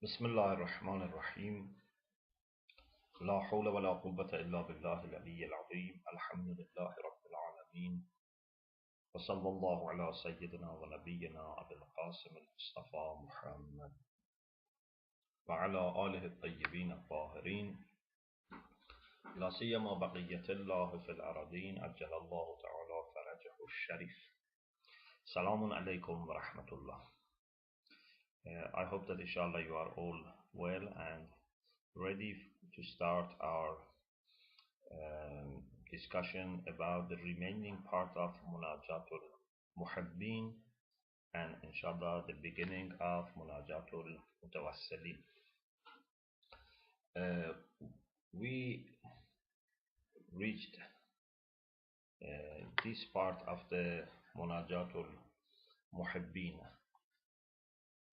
بسم الله الرحمن الرحيم. لا حول ولا قوة إلا بالله العلي العظيم. الحمد لله رب العالمين، وصلى الله على سيدنا ونبينا أبي القاسم المصطفى محمد وعلى آله الطيبين الطاهرين، لا سيما بقية الله في الأرضين عجل الله تعالى فرجه الشريف. سلام عليكم ورحمة الله. I hope that inshallah you are all well and ready to start our discussion about the remaining part of Munajatul Muhabbin and inshallah the beginning of Munajatul Mutawassilin. We reached this part of the Munajatul Muhabbin.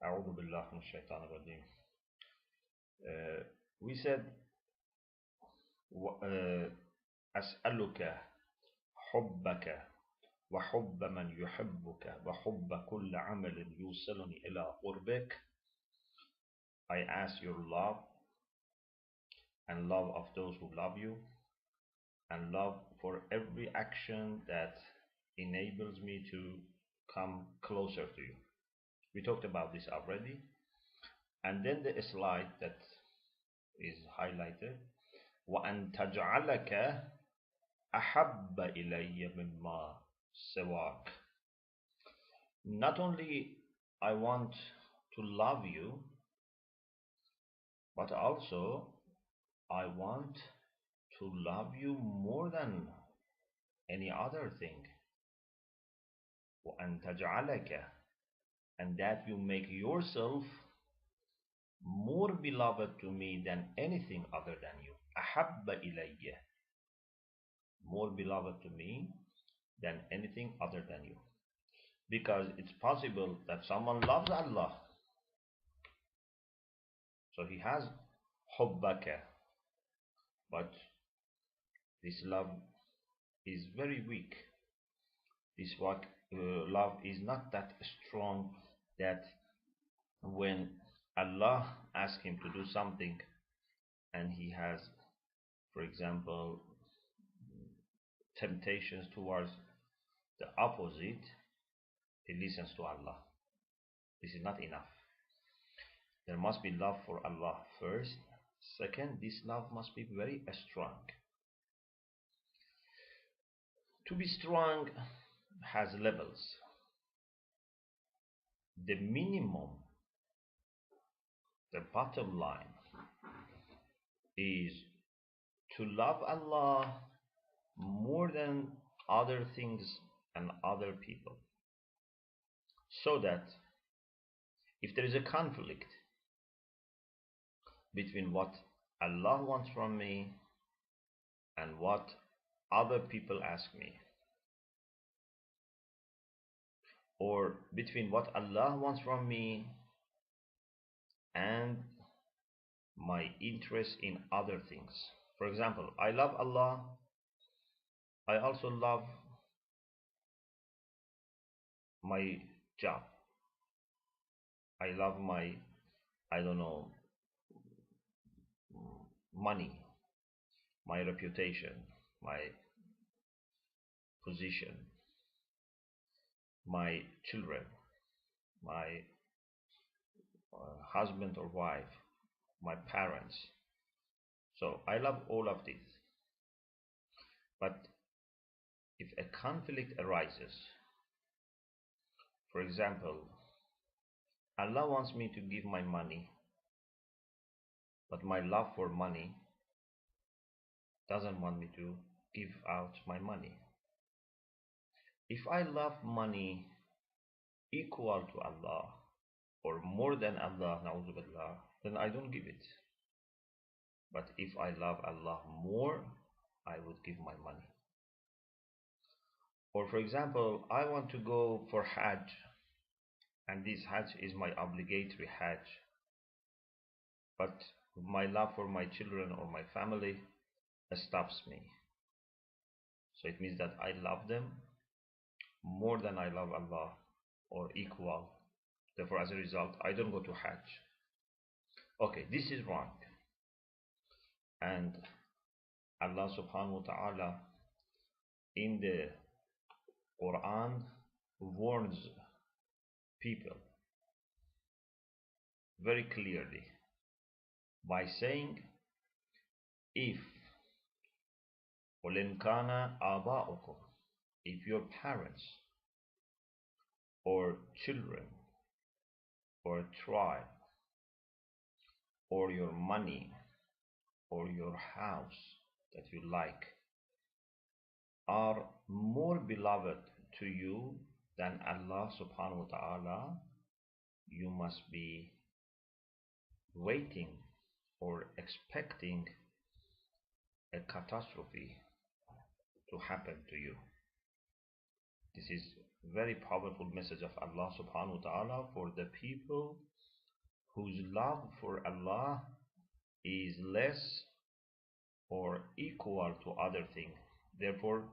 أعوذ بالله من الشيطان الرجيم. We said أسألك حبك وحب من يحبك وحب كل عمل يوصلني إلى قربك. I ask your love and love of those who love you and love for every action that enables me to come closer to you. We talked about this already. And then the slide that is highlighted, وأن تجعلك أحب إلي مما سواك. Not only I want to love you, but also I want to love you more than any other thing. وأن تجعلك, and that you make yourself more beloved to me than anything other than you. أحب إلي, more beloved to me than anything other than you. Because it's possible that someone loves Allah, so he has hubbaka, but this love is very weak. This love is not that strong that when Allah asks him to do something and he has, for example, temptations towards the opposite, he listens to Allah. This is not enough. There must be love for Allah first. Second, this love must be very strong. To be strong has levels. The minimum, the bottom line, is to love Allah more than other things and other people, so that if there is a conflict between what Allah wants from me and what other people ask me, or between what Allah wants from me and my interest in other things. For example, I love Allah, I also love my job, I love my, money, my reputation, my position, my children, my husband or wife, my parents. So I love all of these. But if a conflict arises, for example, Allah wants me to give my money, but my love for money doesn't want me to give out my money. If I love money equal to Allah or more than Allah, na'udhu billah, then I don't give it. But if I love Allah more, I would give my money. Or for example, I want to go for Hajj, and this Hajj is my obligatory Hajj, but my love for my children or my family stops me. So it means that I love them more than I love Allah, or equal. Therefore, as a result, I don't go to Hajj. Okay, this is wrong. And Allah subhanahu wa ta'ala in the Quran warns people very clearly by saying, if وَلِنْ كَانَ آبَاؤُكُمْ, if your parents or children or tribe or your money or your house that you like are more beloved to you than Allah subhanahu wa ta'ala, you must be waiting or expecting a catastrophe to happen to you. This is very powerful message of Allah subhanahu wa ta'ala for the people whose love for Allah is less or equal to other things. Therefore,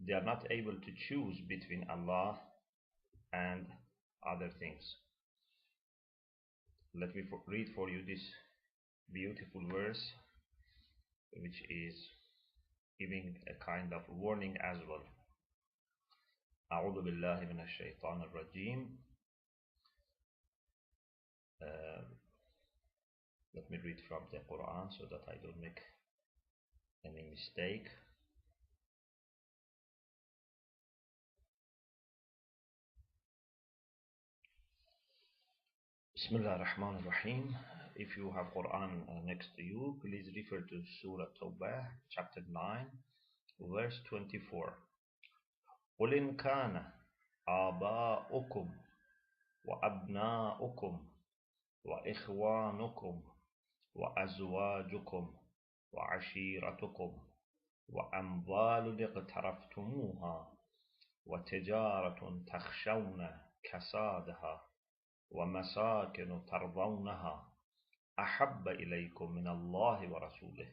they are not able to choose between Allah and other things. Let me read for you this beautiful verse, which is giving a kind of warning as well. أعوذ بالله من الشيطان الرجيم. Let me read from the Quran so that I don't make any mistake. Bismillah ar-Rahman ar-Rahim. If you have Quran next to you, please refer to Surah Tawbah, chapter 9, verse 24. قُلْ إِنْ كَانَ آبَاؤُكُمْ وَأَبْنَاؤُكُمْ وَإِخْوَانُكُمْ وَأَزْوَاجُكُمْ وَعَشِيرَتُكُمْ وَأَمْوَالٌ اقْتَرَفْتُمُوهَا وَتِجَارَةٌ تَخْشَوْنَ كَسَادَهَا وَمَسَاكِنُ تَرْضَوْنَهَا أَحَبَّ إِلَيْكُم مِّنَ اللَّهِ وَرَسُولِهِ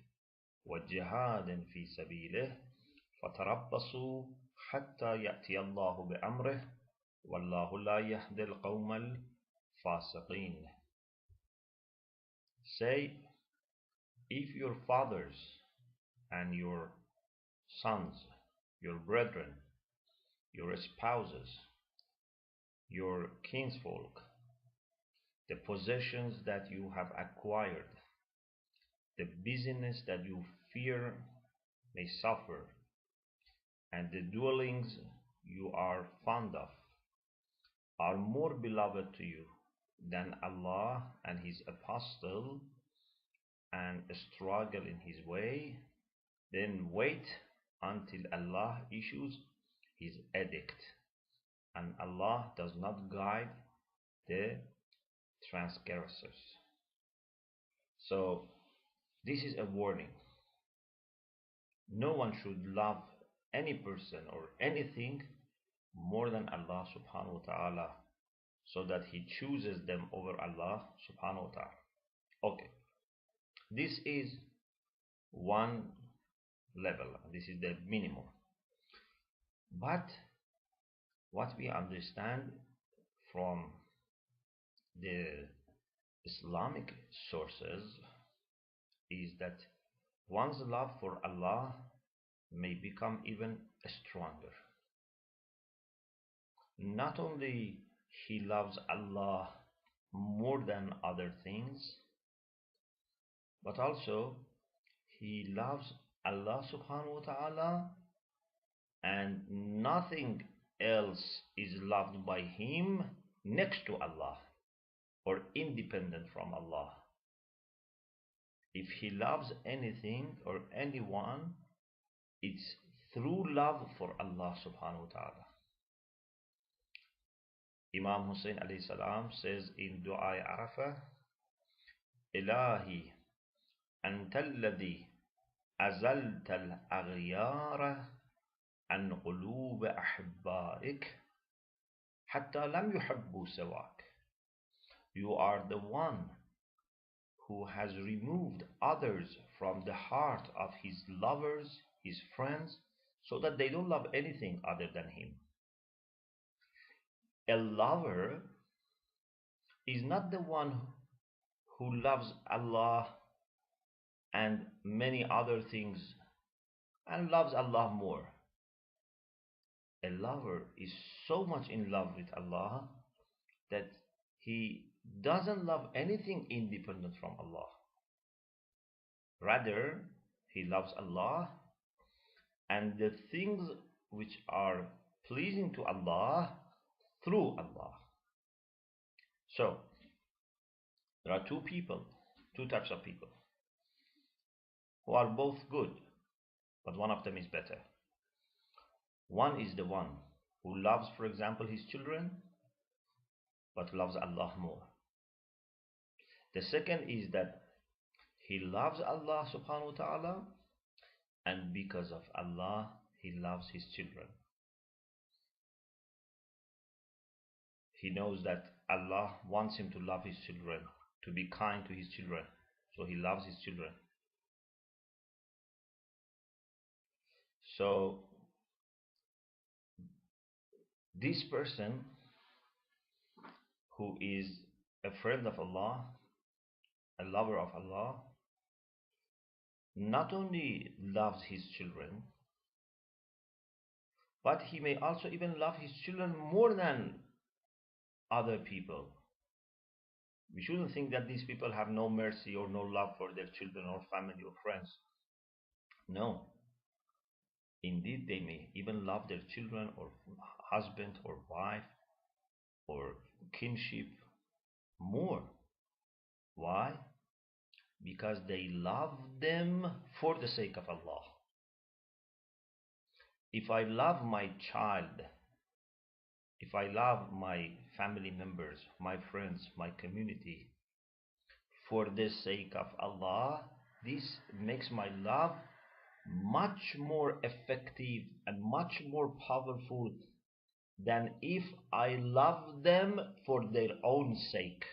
وَجِهَادٍ فِي سَبِيلِهِ فَتَرَبَّصُوا حَتَّى يَأْتِيَ اللَّهُ بِأَمْرِهِ وَاللَّهُ لَا يَهْدِي الْقَوْمَ الْفَاسِقِينَ. Say, if your fathers and your sons, your brethren, your spouses, your kinsfolk, the possessions that you have acquired, the business that you fear may suffer, and the dwellings you are fond of are more beloved to you than Allah and His Apostle, and struggle in His way, then wait until Allah issues His edict, and Allah does not guide the transgressors. So this is a warning. No one should love any person or anything more than Allah subhanahu wa ta'ala, so that he chooses them over Allah subhanahu wa ta'ala. Okay, this is one level, this is the minimum. But what we understand from the Islamic sources is that one's love for Allah may become even stronger. Not only he loves Allah more than other things, but also he loves Allah subhanahu wa ta'ala, and nothing else is loved by him next to Allah or independent from Allah. If he loves anything or anyone, it's through love for Allah subhanahu wa ta'ala. Imam Hussein alayhi salam says in Dua Arafah, Ilahi anta alladhi azalta al-aghyara an qulub ahibbaik hatta lam yuhibbu sawak. You are the one who has removed others from the heart of his lovers, his friends, so that they don't love anything other than him. A lover is not the one who loves Allah and many other things and loves Allah more. A lover is so much in love with Allah that he doesn't love anything independent from Allah. Rather, he loves Allah and the things which are pleasing to Allah through Allah. So, there are two types of people who are both good, but one of them is better. One is the one who loves, for example, his children, but loves Allah more. The second is that he loves Allah subhanahu wa ta'ala, and because of Allah, he loves his children. He knows that Allah wants him to love his children, to be kind to his children, so he loves his children. So this person who is a friend of Allah, a lover of Allah, not only loves his children, but he may also even love his children more than other people. We shouldn't think that these people have no mercy or no love for their children or family or friends. No. Indeed, they may even love their children or husband or wife or kinship more. Why? Because they love them for the sake of Allah. If I love my child, if I love my family members, my friends, my community for the sake of Allah, this makes my love much more effective and much more powerful than if I love them for their own sake.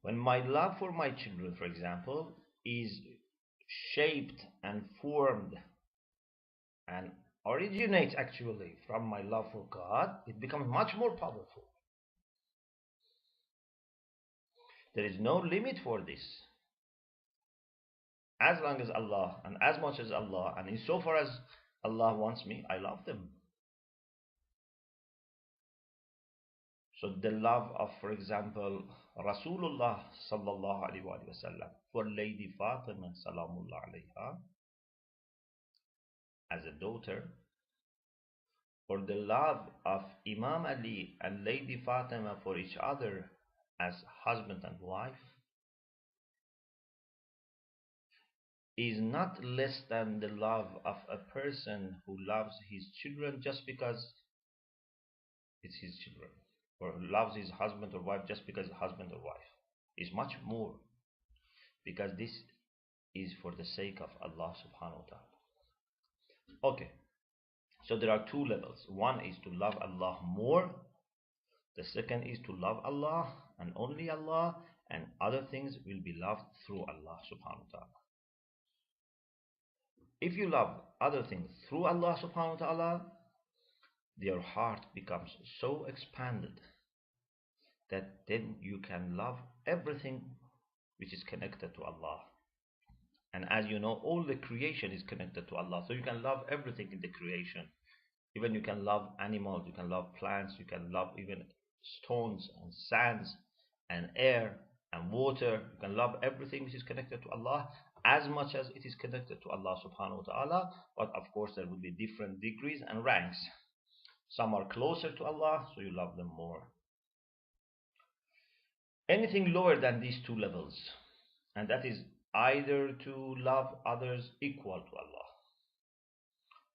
When my love for my children, for example, is shaped and formed and originates actually from my love for God, it becomes much more powerful. There is no limit for this. As long as Allah and as much as Allah and insofar as Allah wants me, I love them. So the love of, for example, Rasulullah sallallahu alaihi wasallam for Lady Fatima salamullah alayha as a daughter, or the love of Imam Ali and Lady Fatima for each other as husband and wife, is not less than the love of a person who loves his children just because it's his children, or loves his husband or wife just because husband or wife. Is much more, because this is for the sake of Allah subhanahu wa ta'ala. Okay, so there are two levels. One is to love Allah more. The second is to love Allah and only Allah, and other things will be loved through Allah subhanahu wa ta'ala. If you love other things through Allah subhanahu wa ta'ala, your heart becomes so expanded that then you can love everything which is connected to Allah. And as you know, all the creation is connected to Allah, so you can love everything in the creation. Even you can love animals, you can love plants, you can love even stones and sands and air and water. You can love everything which is connected to Allah as much as it is connected to Allah subhanahu wa ta'ala. But of course there will be different degrees and ranks. Some are closer to Allah, so you love them more. Anything lower than these two levels, and that is either to love others equal to Allah,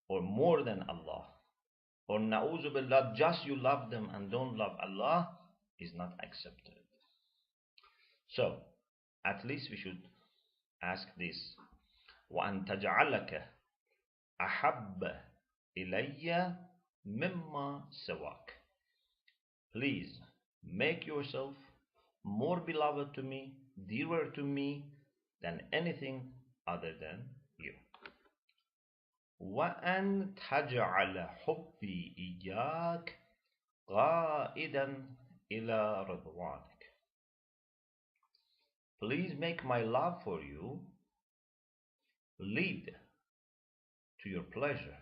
or more than Allah, or na'uzu billah, just you love them and don't love Allah, is not accepted. So, at least we should ask this: وَأَن تَجْعَلَكَ أَحَبَّ إِلَيَّ مِمَّا سَوَاكَ. Please make yourself more beloved to me, dearer to me than anything other than you. وَأَن تَجْعَلَ حُبِّي إِيَّاكَ قَائِدًا إلى رضوانك. Please make my love for you lead to your pleasure.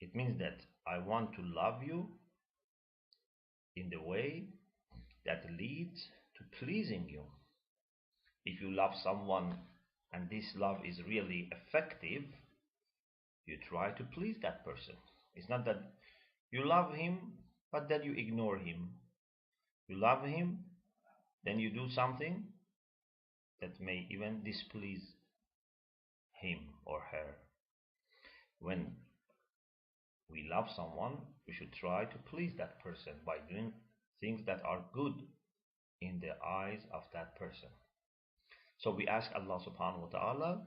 It means that I want to love you in the way that leads to pleasing you. If you love someone and this love is really effective, you try to please that person. It's not that you love him, but then you ignore him. You love him, then you do something that may even displease him or her. When we love someone, we should try to please that person by doing things that are good in the eyes of that person. So we ask Allah subhanahu wa ta'ala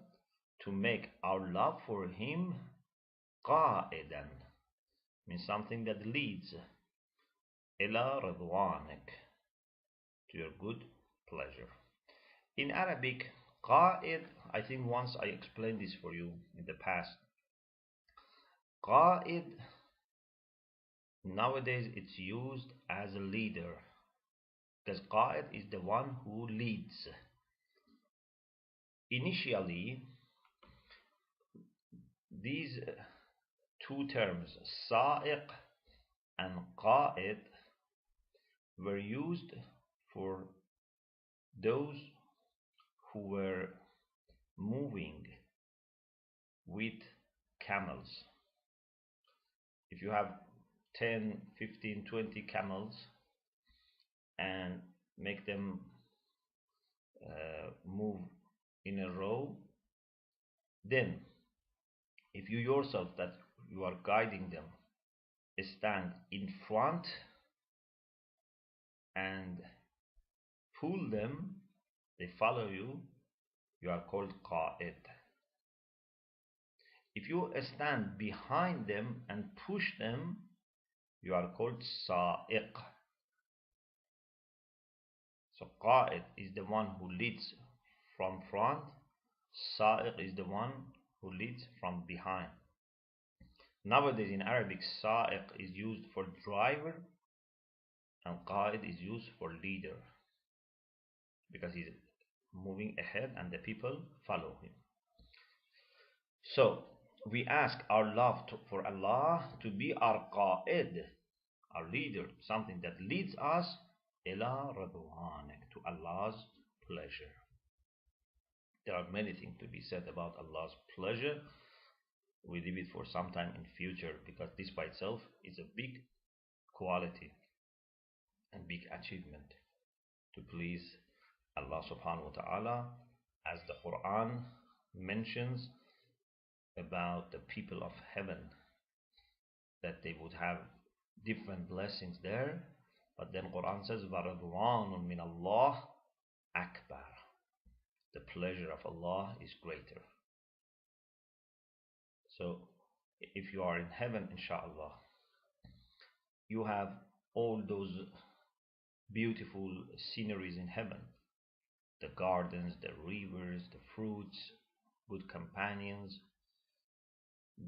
to make our love for him qa'idan, means something that leads ila ridwanik, to your good pleasure. In Arabic, qa'id, I think once I explained this for you in the past. Qa'id, nowadays it's used as a leader, because qa'id is the one who leads. Initially, these two terms, sa'iq and qa'id, were used for those who were moving with camels. If you have 10, 15, 20 camels and make them move in a row, then if you yourself that you are guiding them stand in front and pull them, they follow you, you are called qa'id. If you stand behind them and push them, you are called sa'iq. So qa'id is the one who leads from front, sa'iq is the one who leads from behind. Nowadays in Arabic, sa'iq is used for driver and qa'id is used for leader, because he's moving ahead and the people follow him. So we ask our love for Allah to be our qa'id, our leader, something that leads us ila radwanik, to Allah's pleasure. There are many things to be said about Allah's pleasure. We leave it for some time in future, because this by itself is a big quality and big achievement, to please Allah subhanahu wa ta'ala, as the Quran mentions about the people of heaven, that they would have different blessings there, but then Quran says وَرَضْوَانٌ مِّنَ اللَّهِ أَكْبَرُ, the pleasure of Allah is greater. So if you are in heaven, inshallah, you have all those beautiful sceneries in heaven, the gardens, the rivers, the fruits, good companions,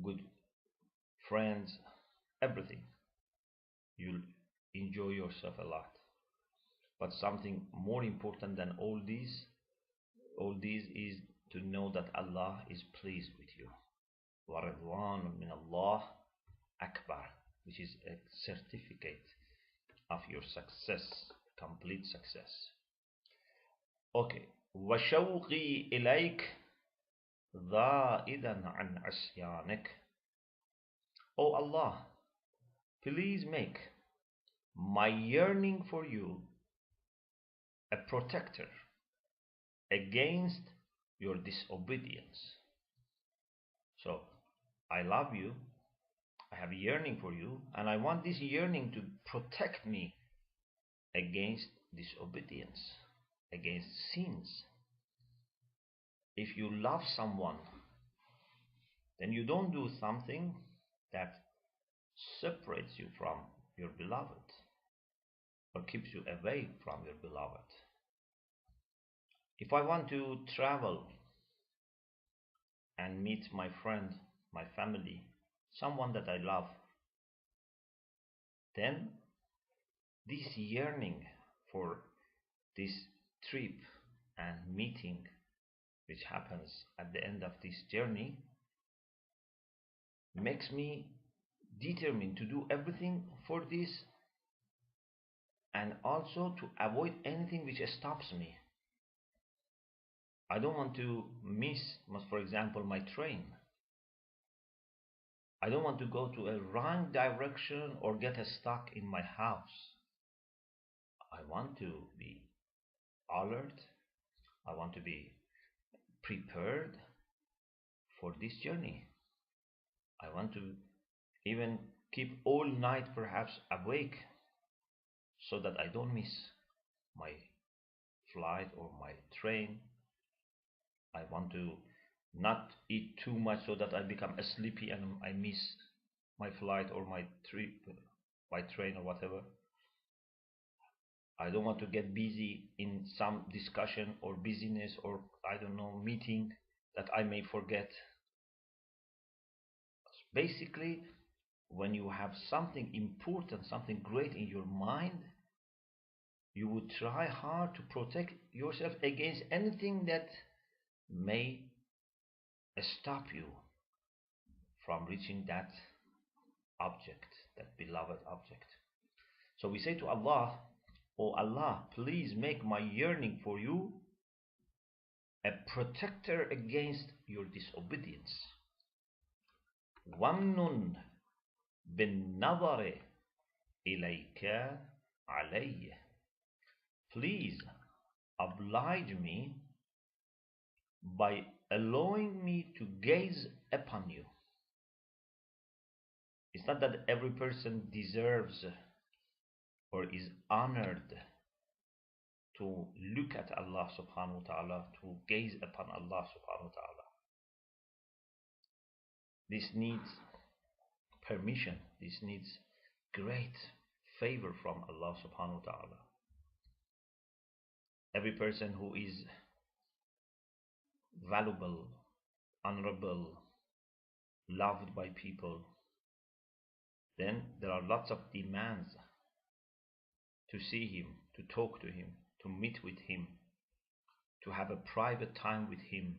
good friends, everything. You'll enjoy yourself a lot. But something more important than all these is to know that Allah is pleased with you. وَرِضْوَانٌ مِّنَ اللَّهِ أَكْبَرُ, which is a certificate of your success, complete success. Okay. وَشَوْقِي إِلَيْكَ ذَائِدًا عَنْ عَصْيَانِكَ. O Allah, please make my yearning for you a protector against your disobedience. So I love you, I have a yearning for you, and I want this yearning to protect me against disobedience, against sins. If you love someone, then you don't do something that separates you from your beloved or keeps you away from your beloved. If I want to travel and meet my friend, my family, someone that I love, then this yearning for this trip and meeting which happens at the end of this journey makes me determined to do everything for this, and also to avoid anything which stops me. I don't want to miss, for example, my train. I don't want to go to a wrong direction or get stuck in my house. I want to be alert. I want to be prepared for this journey. I want to even keep all night perhaps awake so that I don't miss my flight or my train. I want to not eat too much so that I become sleepy and I miss my flight or my trip, my train or whatever. I don't want to get busy in some discussion or business or I don't know meeting that I may forget. Basically, when you have something important, something great in your mind, you would try hard to protect yourself against anything that may stop you from reaching that object, that beloved object. So we say to Allah, "Oh Allah, please make my yearning for you a protector against your disobedience. وَمْنُنْ بِالنَّظَرِ إِلَيْكَ عَلَيَّ." Please oblige me by allowing me to gaze upon you. It's not that every person deserves or is honored to look at Allah subhanahu wa ta'ala, to gaze upon Allah subhanahu wa ta'ala. This needs permission, this needs great favor from Allah subhanahu wa ta'ala. Every person who is valuable, honorable, loved by people, then there are lots of demands to see him, to talk to him, to meet with him, to have a private time with him.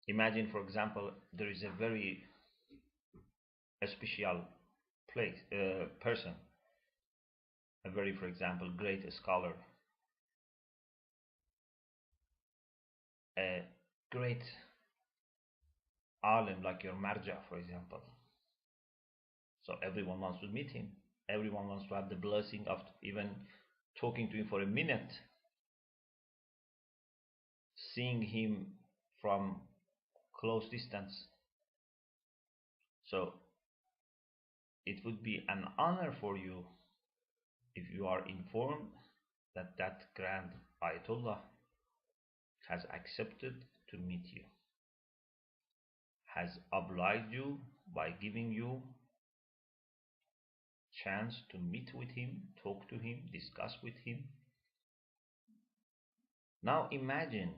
Imagine, for example, there is a very special person, a very, for example, great scholar, a great alim like your marja, for example. So everyone wants to meet him. Everyone wants to have the blessing of even talking to him for a minute, seeing him from close distance. So it would be an honor for you if you are informed that that grand Ayatollah has accepted to meet you, has obliged you by giving you chance to meet with him, talk to him, discuss with him. Now imagine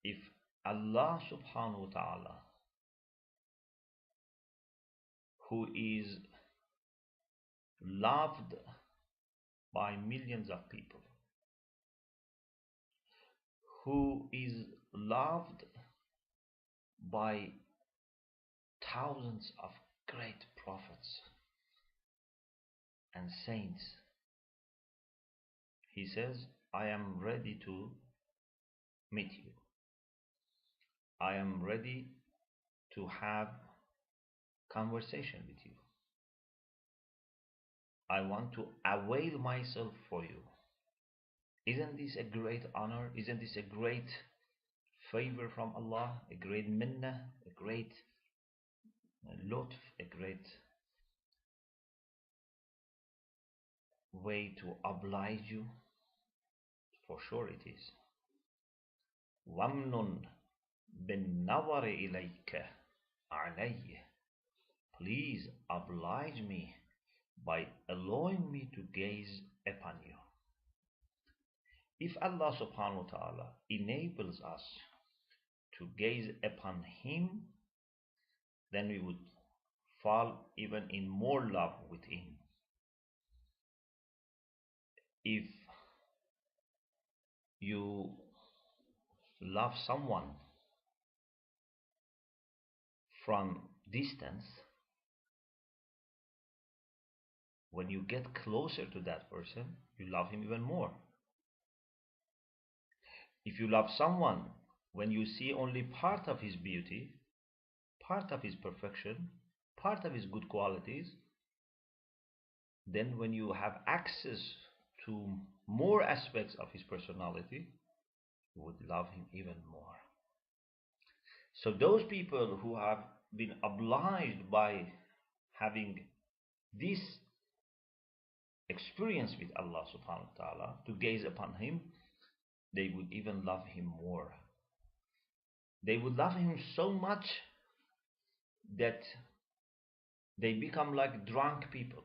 if Allah subhanahu wa ta'ala, who is loved by millions of people, who is loved by thousands of great prophets and saints, he says, I am ready to meet you. I am ready to have conversation with you. I want to avail myself for you. Isn't this a great honor? Isn't this a great favor from Allah? A great minnah, a great lutf, a great way to oblige you? For sure it is. وَمْنُنْ بِالنَّظَرِ إِلَيْكَ عَلَيَّ. Please oblige me by allowing me to gaze upon you. If Allah subhanahu wa ta'ala enables us to gaze upon him, then we would fall even in more love with him. If you love someone from distance, when you get closer to that person, you love him even more. If you love someone when you see only part of his beauty, part of his perfection, part of his good qualities, then when you have access to more aspects of his personality, you would love him even more. So those people who have been obliged by having this experience with Allah subhanahu wa ta'ala to gaze upon him, they would even love him more. They would love him so much that they become like drunk people,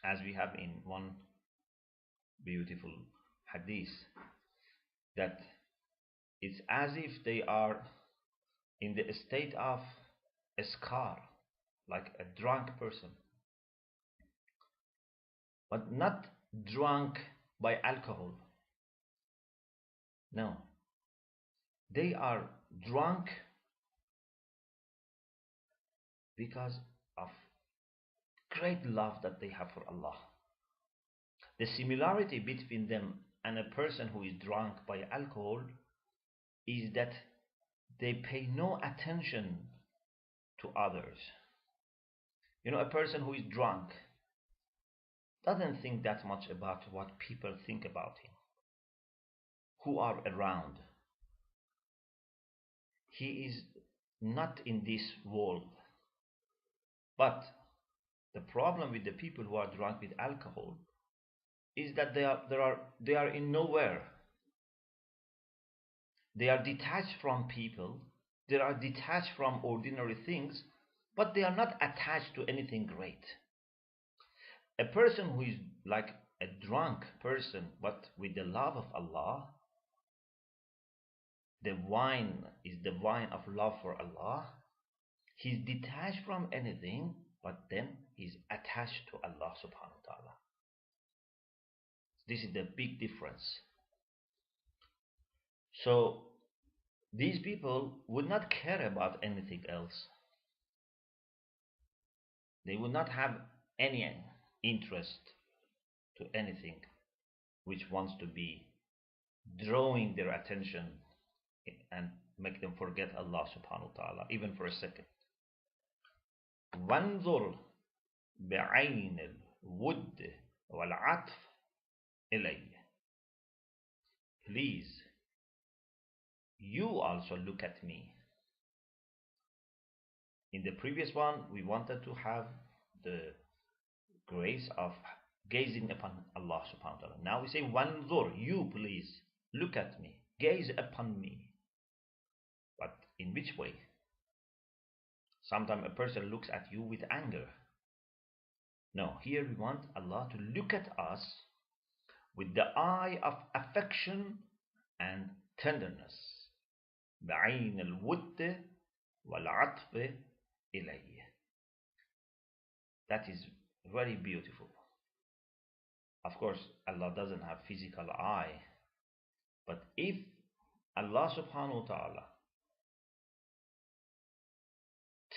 as we have in one beautiful hadith, that it's as if they are in the state of a scar, like a drunk person, but not drunk by alcohol. No, they are drunk because of great love that they have for Allah. The similarity between them and a person who is drunk by alcohol is that they pay no attention to others. You know, a person who is drunk doesn't think that much about what people think about him, who are around. He is not in this world. But the problem with the people who are drunk with alcohol is that they are in nowhere. They are detached from people. They are detached from ordinary things, but they are not attached to anything great. A person who is like a drunk person, but with the love of Allah, the wine is the wine of love for Allah. He's detached from anything, but then he's attached to Allah subhanahu wa ta'ala. This is the big difference. So these people would not care about anything else. They would not have any interest to anything which wants to be drawing their attention and make them forget Allah subhanahu wa ta'ala, even for a second. وانظر بعين الود والعطف إلي. Please, you also look at me. In the previous one, we wanted to have the grace of gazing upon Allah subhanahu wa ta'ala. Now we say, wanzur, you please, look at me, gaze upon me. But in which way? Sometimes a person looks at you with anger. No, here we want Allah to look at us with the eye of affection and tenderness. بعين الود والعطف إليه. That is very beautiful. Of course, Allah doesn't have physical eye, but if Allah subhanahu wa ta'ala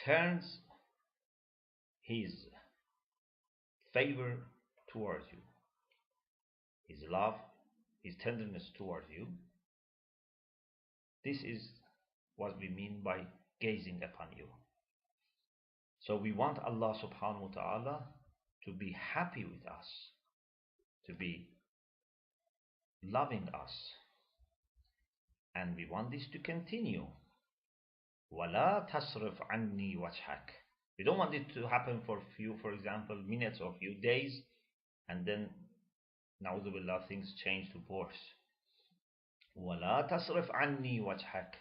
turns his favor towards you, his love, his tenderness towards you, this is what we mean by gazing upon you. So we want Allah subhanahu wa ta'ala to be happy with us, to be loving us, and we want this to continue. وَلَا تَصْرِفْ عَنِّي وَجْهَكَ. We don't want it to happen for few, for example, minutes or few days, and then, na'udhu billah, things change to worse. وَلَا تَصْرِفْ عَنِّي وَجْهَكَ.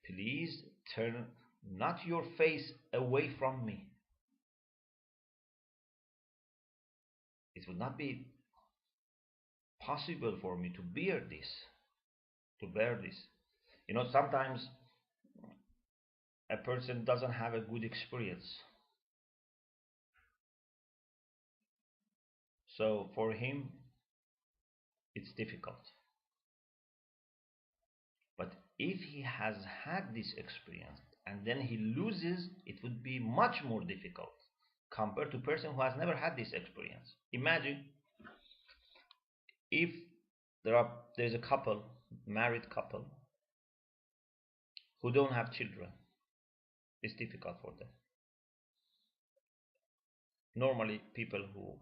Please turn not your face away from me. It would not be possible for me to bear this. You know, sometimes a person doesn't have a good experience. So for him, it's difficult. But if he has had this experience and then he loses, it would be much more difficult compared to a person who has never had this experience. Imagine if there's a couple, married couple, who don't have children. It's difficult for them. Normally, people who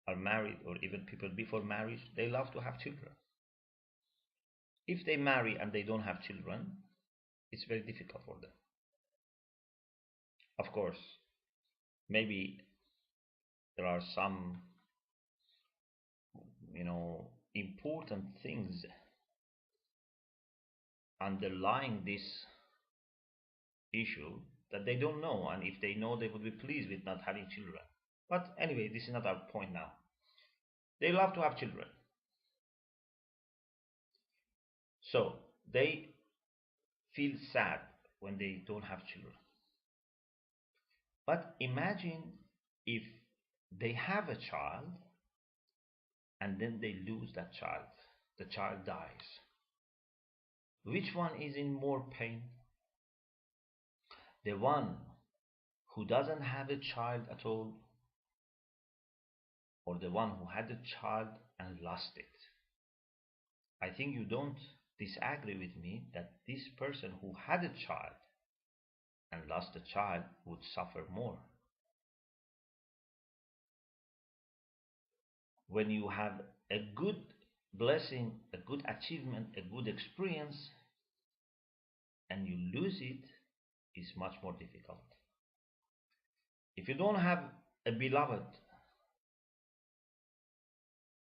are married, or even people before marriage, they love to have children. If they marry and they don't have children, it's very difficult for them. Of course, maybe there are some, important things underlying this issue that they don't know, and if they know, they would be pleased with not having children. But anyway, this is not our point now. They love to have children, so they feel sad when they don't have children. But imagine if they have a child and then they lose that child, the child dies. Which one is in more pain? The one who doesn't have a child at all, or the one who had a child and lost it? I think you don't disagree with me that this person who had a child and lost a child would suffer more. When you have a good blessing, a good achievement, a good experience, and you lose it, it's much more difficult. If you don't have a beloved,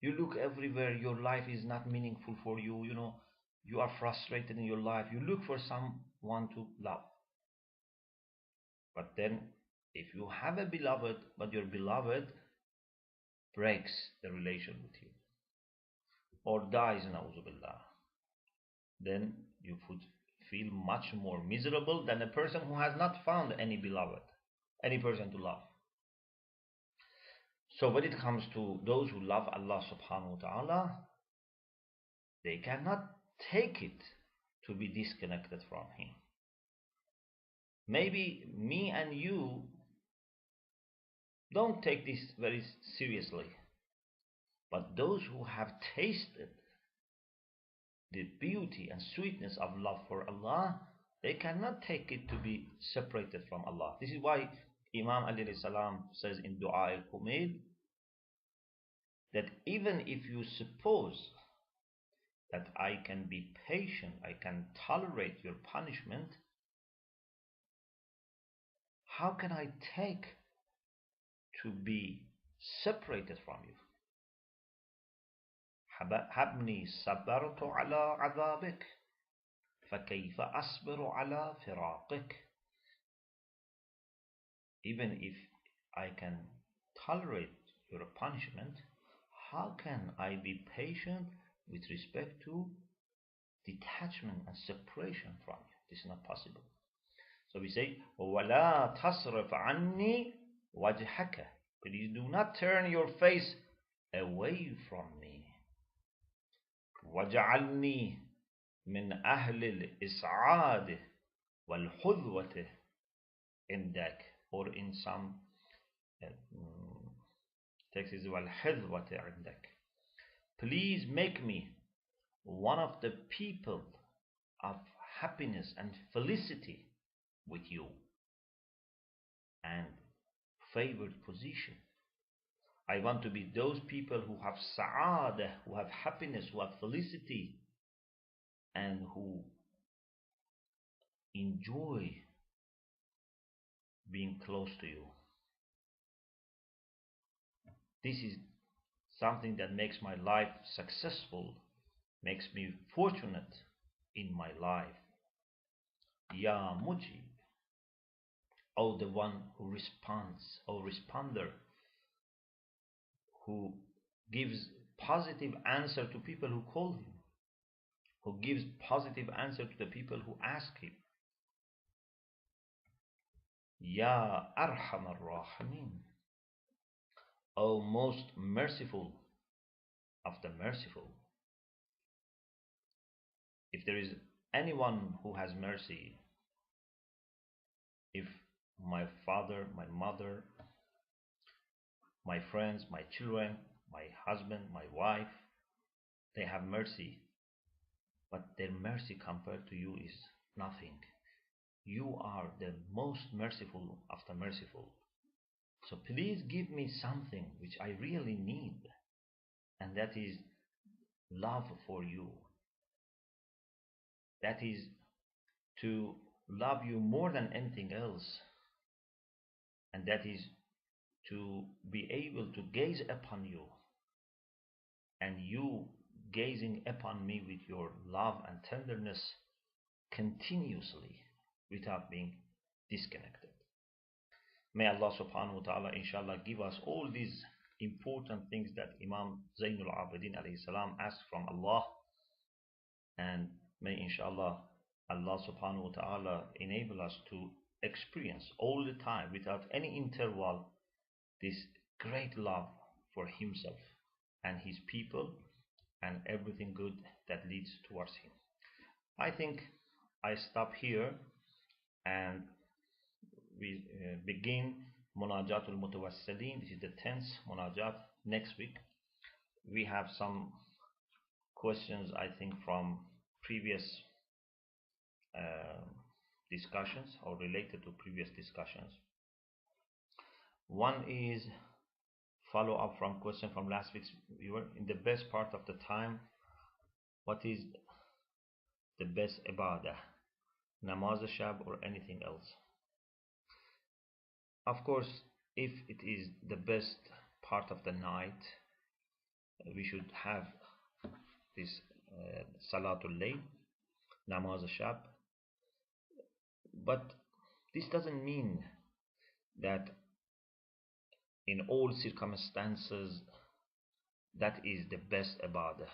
you look everywhere, your life is not meaningful for you, you are frustrated in your life, you look for someone to love. But then, if you have a beloved, but your beloved breaks the relation with you, or dies, na'uzubillah, then you would feel much more miserable than a person who has not found any beloved, any person to love. So when it comes to those who love Allah subhanahu wa ta'ala, they cannot take it to be disconnected from Him. Maybe me and you don't take this very seriously, but those who have tasted the beauty and sweetness of love for Allah, they cannot take it to be separated from Allah. This is why Imam Ali alayhi salam says in Dua al-Kumail that even if you suppose that I can be patient, I can tolerate your punishment, how can I take to be separated from you? حبني صبرت على عذابك فكيف أصبر على فراقك. Even if I can tolerate your punishment, how can I be patient with respect to detachment and separation from you? This is not possible. So we say, وَلَا تَصْرِفْ عَنِّي وَجْهَكَ. Please do not turn your face away from me. وَجَعَلْنِي مِنْ أَهْلِ الْإِسْعَادِ وَالْحُذْوَةِ عِنْدَكَ. Or in some texts, وَالْحِذْوَةِ عِنْدَكَ. Please make me one of the people of happiness and felicity with you, and favored position. I want to be those people who have sa'adah, who have happiness, who have felicity, and who enjoy being close to you. This is something that makes my life successful, makes me fortunate in my life. Ya Mujib, O the one who responds, O responder, who gives positive answer to people who call him, who gives positive answer to the people who ask him. Ya Arhamar Rahimin, O most merciful of the merciful. If there is anyone who has mercy, if my father, my mother, my friends, my children, my husband, my wife, they have mercy, but their mercy compared to you is nothing. You are the most merciful of the merciful. So please give me something which I really need, and that is love for you. That is to love you more than anything else, and that is to be able to gaze upon you, and you gazing upon me with your love and tenderness continuously without being disconnected. May Allah subhanahu wa ta'ala inshallah give us all these important things that Imam Zainul Abidin alayhi salam asked from Allah, and may inshallah Allah subhanahu wa ta'ala enable us to experience all the time without any interval this great love for himself and his people and everything good that leads towards him. I think I stop here and we begin Munajatul Mutawassilin. This is the 10th Munajat. Next week we have some questions, I think, from previous discussions or related to previous discussions. One is follow up from question from last week's viewer. In the best part of the time, what is the best ibadah, namaz shab or anything else? Of course, if it is the best part of the night, we should have this salatul layl, namaz shab. But this doesn't mean that in all circumstances that is the best ibadah.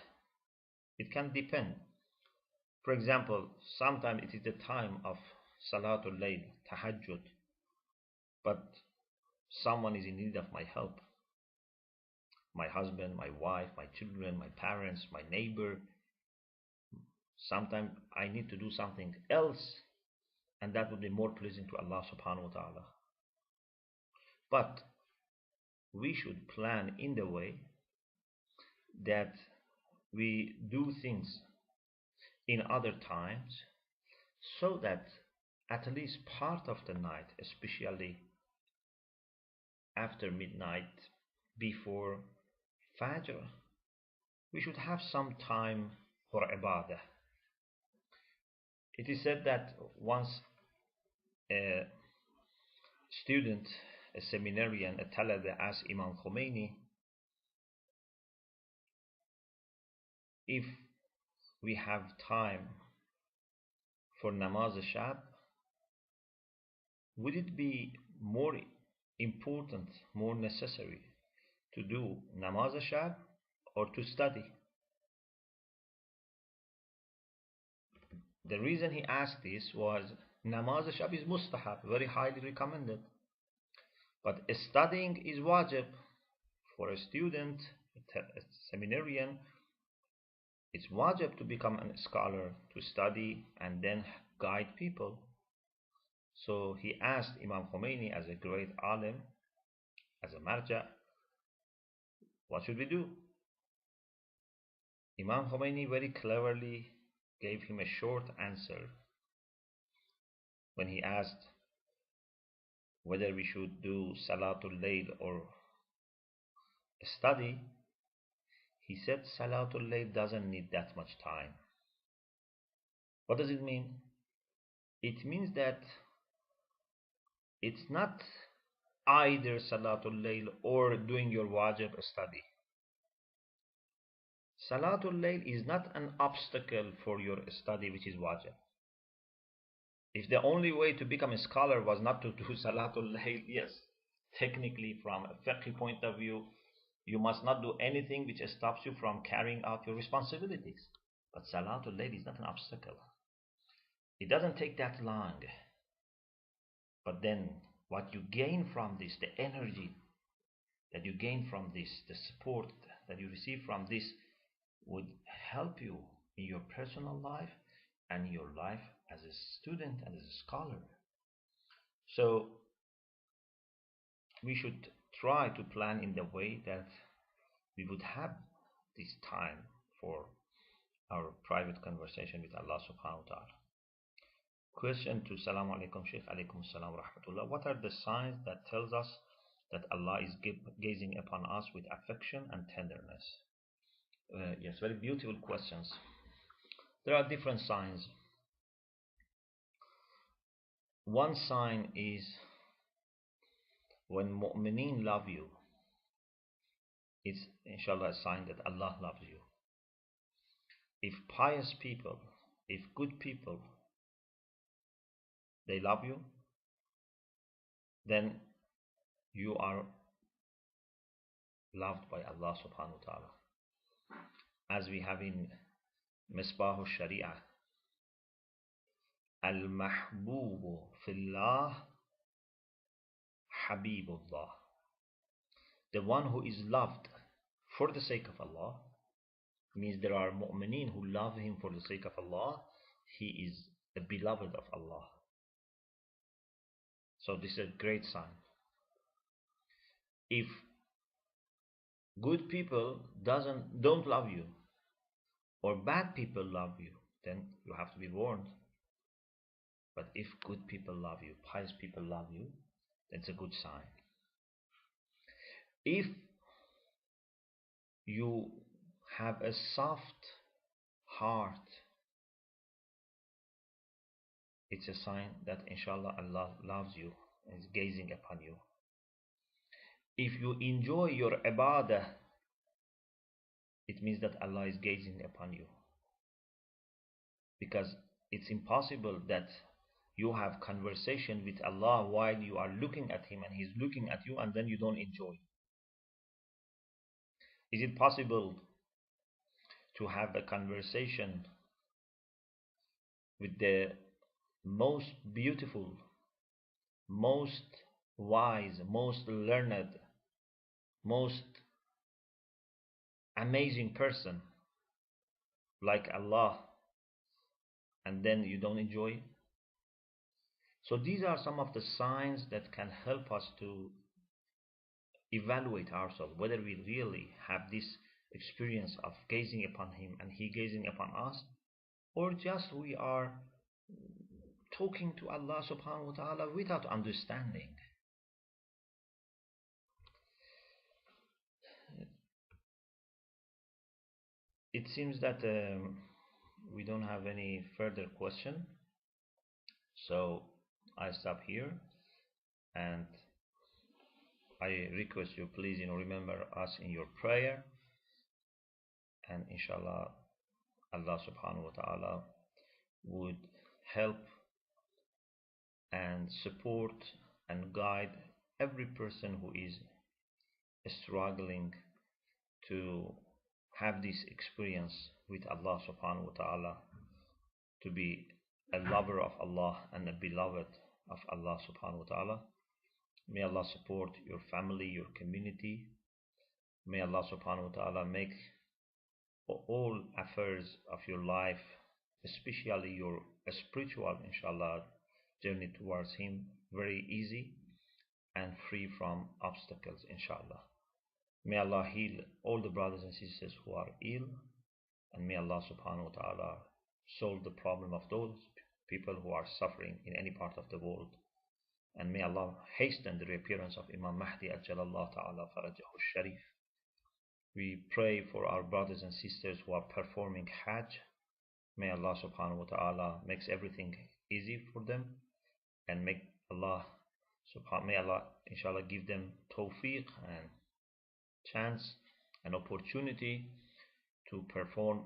It can depend. For example, sometimes it is the time of salatul layl, tahajjud, but someone is in need of my help. My husband, my wife, my children, my parents, my neighbor. Sometimes I need to do something else, and that would be more pleasing to Allah subhanahu wa ta'ala. But we should plan in the way that we do things in other times, so that at least part of the night, especially after midnight, before Fajr, we should have some time for ibadah. It is said that once a student, a seminarian, a talaba asked Imam Khomeini, if we have time for namaz shab, would it be more important, more necessary to do namaz shab or to study? The reason he asked this was namaz shab is mustahab, very highly recommended, but studying is wajib for a student, a seminarian. It's wajib to become a scholar, to study and then guide people. So he asked Imam Khomeini, as a great alim, as a marja, what should we do? Imam Khomeini very cleverly gave him a short answer. When he asked whether we should do Salatul Layl or study, he said Salatul Layl doesn't need that much time. What does it mean? It means that it's not either Salatul Layl or doing your wajib study. Salatul Layl is not an obstacle for your study, which is wajib. If the only way to become a scholar was not to do Salatul Layl, yes, technically from a fiqh point of view, you must not do anything which stops you from carrying out your responsibilities. But Salatul Layl is not an obstacle. It doesn't take that long. But then what you gain from this, the energy that you gain from this, the support that you receive from this, would help you in your personal life and your life as a student and as a scholar. So we should try to plan in the way that we would have this time for our private conversation with Allah subhanahu wa ta'ala. Question to Salaam alaikum Shaykh, alaikum salam rahmatullah. What are the signs that tells us that Allah is gazing upon us with affection and tenderness? Yes, very beautiful questions. There are different signs. One sign is when mu'mineen love you. It's inshallah a sign that Allah loves you. If pious people, if good people, they love you, then you are loved by Allah subhanahu wa ta'ala. As we have in Misbah al-Sharia, Al-Mahbubu fillah Habibullah. The one who is loved for the sake of Allah, means there are mu'mineen who love him for the sake of Allah. He is the beloved of Allah. So this is a great sign. If good people don't love you, or bad people love you, then you have to be warned. But if good people love you, pious people love you, that's a good sign. If you have a soft heart, it's a sign that inshallah Allah loves you and is gazing upon you. If you enjoy your ibadah, it means that Allah is gazing upon you. Because it's impossible that you have conversation with Allah while you are looking at Him and He's looking at you and then you don't enjoy. Is it possible to have a conversation with the most beautiful, most wise, most learned, most amazing person like Allah, and then you don't enjoy? So these are some of the signs that can help us to evaluate ourselves, whether we really have this experience of gazing upon Him and He gazing upon us, or just we are talking to Allah subhanahu wa ta'ala without understanding. It seems that we don't have any further question, so I stop here, and I request you please remember us in your prayer, and inshallah Allah subhanahu wa ta'ala would help and support and guide every person who is struggling to have this experience with Allah subhanahu wa ta'ala, to be a lover of Allah and a beloved of Allah subhanahu wa ta'ala. May Allah support your family, your community. May Allah subhanahu wa ta'ala make all affairs of your life, especially your spiritual inshallah journey towards Him, very easy and free from obstacles inshallah. May Allah heal all the brothers and sisters who are ill, and may Allah subhanahu wa ta'ala solve the problem of those people who are suffering in any part of the world, and may Allah hasten the reappearance of Imam Mahdi Ajjalallah ta'ala farajahu sharif. We pray for our brothers and sisters who are performing Hajj. May Allah subhanahu wa ta'ala makes everything easy for them, and may Allah inshallah give them tawfiq and chance and opportunity to perform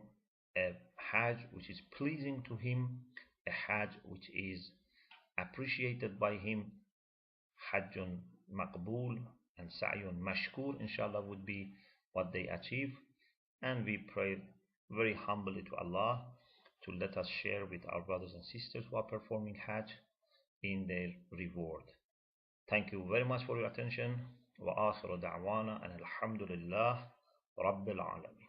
a Hajj which is pleasing to Him, a Hajj which is appreciated by Him. Hajjun maqbool and sa'yun mashkur inshallah would be what they achieve, and we pray very humbly to Allah to let us share with our brothers and sisters who are performing Hajj in their reward. Thank you very much for your attention. وآخر دعوانا أن الحمد لله رب العالمين.